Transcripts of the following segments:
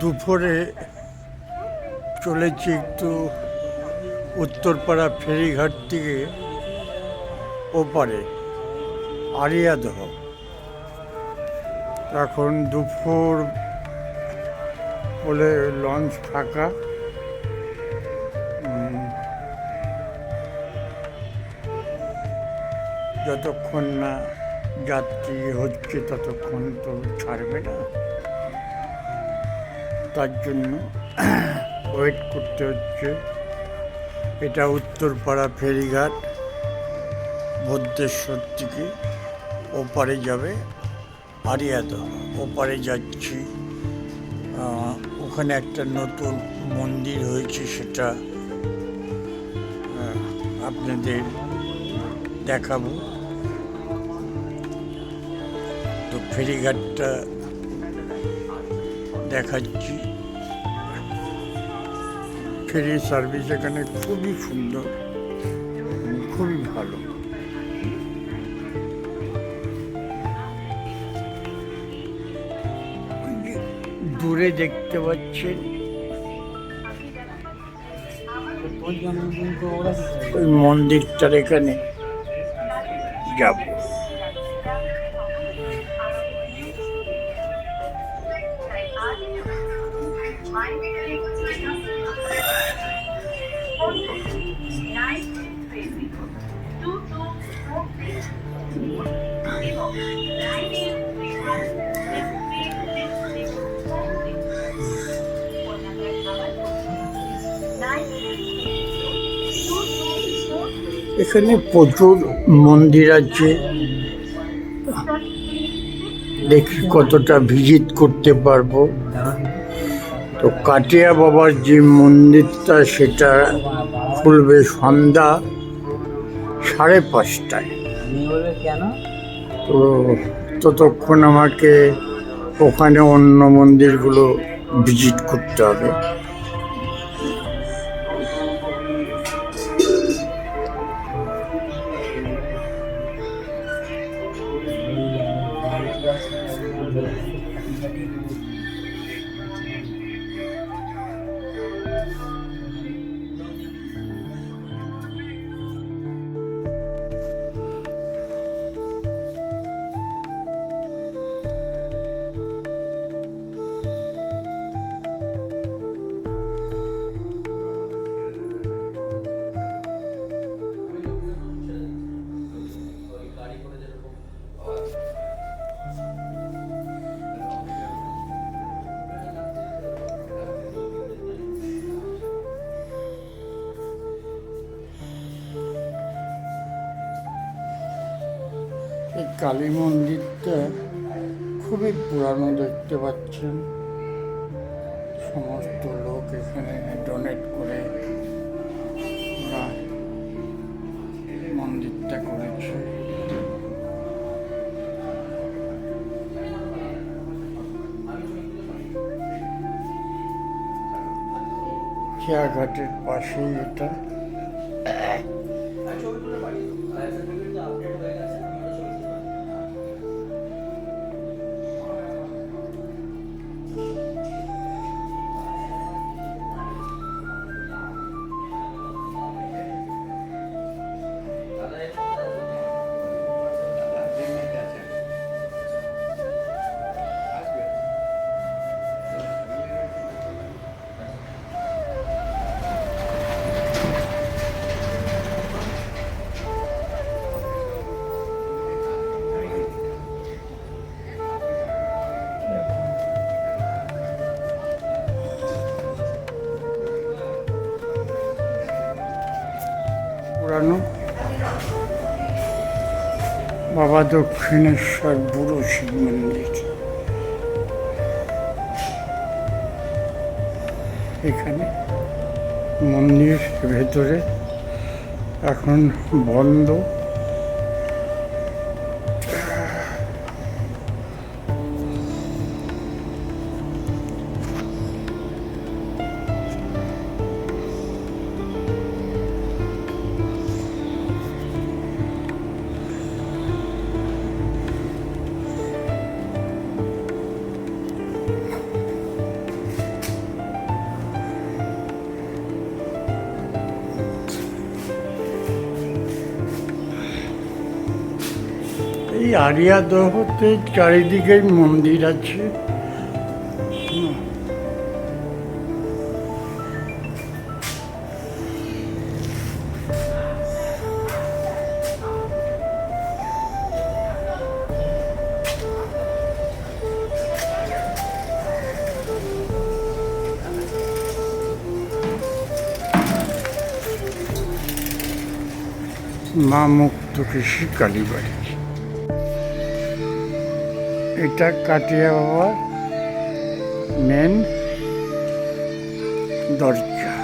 দুপুরে চলেছি একটু উত্তরপাড়া ফেরিঘাট থেকে ওপারে আরিয়াদহ। এখন দুপুর বলে লঞ্চ ফাঁকা। যতক্ষণ না যাত্রী হচ্ছে ততক্ষণ তো ছাড়বে না, তার জন্য ওয়েট করতে হচ্ছে। এটা উত্তরপাড়া ফেরিঘাট, ভদ্রেশ্বর থেকে ওপারে যাবে আরিয়াদহ। ওপারে যাচ্ছি, ওখানে একটা নতুন মন্দির হয়েছে, সেটা আপনাদের দেখাবো। তো ফেরিঘাটটা দেখাচ্ছি। ফেরি সার্ভিস এখানে খুবই সুন্দর, খুবই ভালো। দূরে দেখতে পাচ্ছেন ওই মন্দিরটার এখানে যাব। এখানে প্রচুর মন্দির আছে, দেখি কতটা ভিজিট করতে পারবো। তো কাটিয়া বাবার যে মন্দিরটা, সেটা খুলবে সন্ধ্যা 5:30টায়। তো ততক্ষণ আমাকে ওখানে অন্য মন্দিরগুলো ভিজিট করতে হবে। এই কালী মন্দিরটা খুবই পুরানো, দেখতে পাচ্ছেন। সমস্ত লোক এখানে ডোনেট করে মন্দিরটা করেছে। খেয়াঘাটের পাশেই এটা। পুরানো বাবা দক্ষিণেশ্বর বুড়ো শিব মন্দির। এখানে মন্দির ভেতরে এখন বন্ধ। এই আরিয়াদহতে চারিদিকে মন্দির আছে। মা মুক্তকেশী কালীবাড়ি, এটা কাটিয়া বাবার মেন দরজা,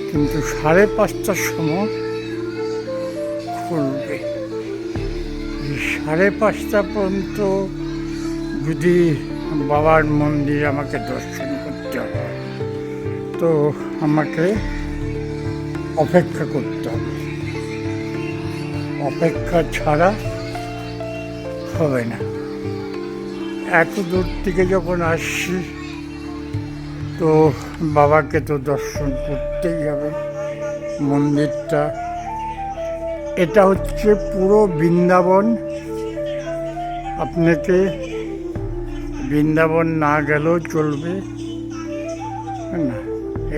কিন্তু 5:30টার সময় খুলবে। 5:30 পর্যন্ত যদি বাবার মন্দির আমাকে দর্শন করতে হয় তো আমাকে অপেক্ষা করতে হবে, অপেক্ষা ছাড়া হবে না। এত দূর থেকে যখন আসছি তো বাবাকে তো দর্শন করতেই হবে। মন্দিরটা এটা হচ্ছে পুরো বৃন্দাবন, আপনাকে বৃন্দাবন না গেলেও চলবে না।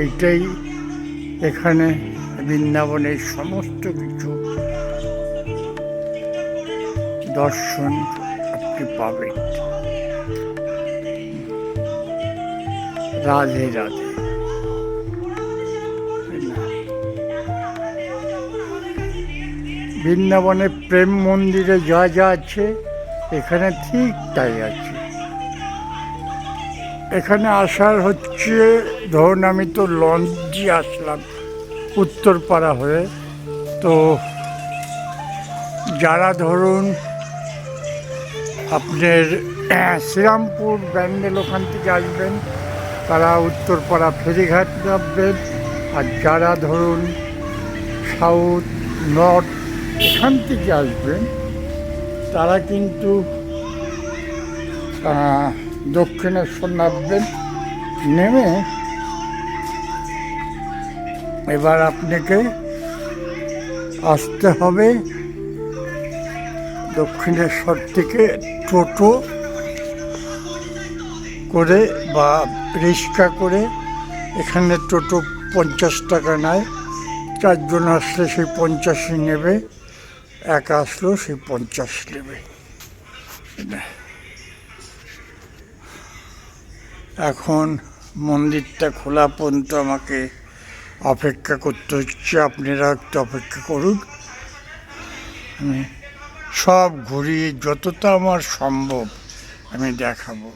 এইটাই এখানে বৃন্দাবনের সমস্ত কিছু দর্শন আপনি পাবেন। রাধে রাধে। বৃন্দাবনে প্রেম মন্দিরে যা যা আছে এখানে ঠিক তাই আছে। এখানে আসার হচ্ছে, ধরুন আমি তো লঞ্চ দিয়ে আসলাম উত্তরপাড়া হয়ে, তো যারা ধরুন আপনার শ্রীরামপুর ব্যান্ডেল ওখান থেকে আসবেন তারা উত্তরপাড়া ফেরিঘাট নামবেন, আর যারা ধরুন সাউথ নর্থ এখান থেকে আসবেন তারা কিন্তু দক্ষিণেশ্বর নামবেন। নেমে এবার আপনাকে আসতে হবে দক্ষিণেশ্বর থেকে টোটো করে বা রিক্সা করে। এখানে টোটো 50 টাকা নেয়, 4 জন আসলে সেই 50ই নেবে, একা আসলেও সেই 50 নেবে। এখন মন্দিরটা খোলা পর্যন্ত আমাকে অপেক্ষা করতে হচ্ছে। আপনারা একটু অপেক্ষা করুন, আমি সব ঘুরিয়ে যতটা আমার সম্ভব আমি দেখাবো।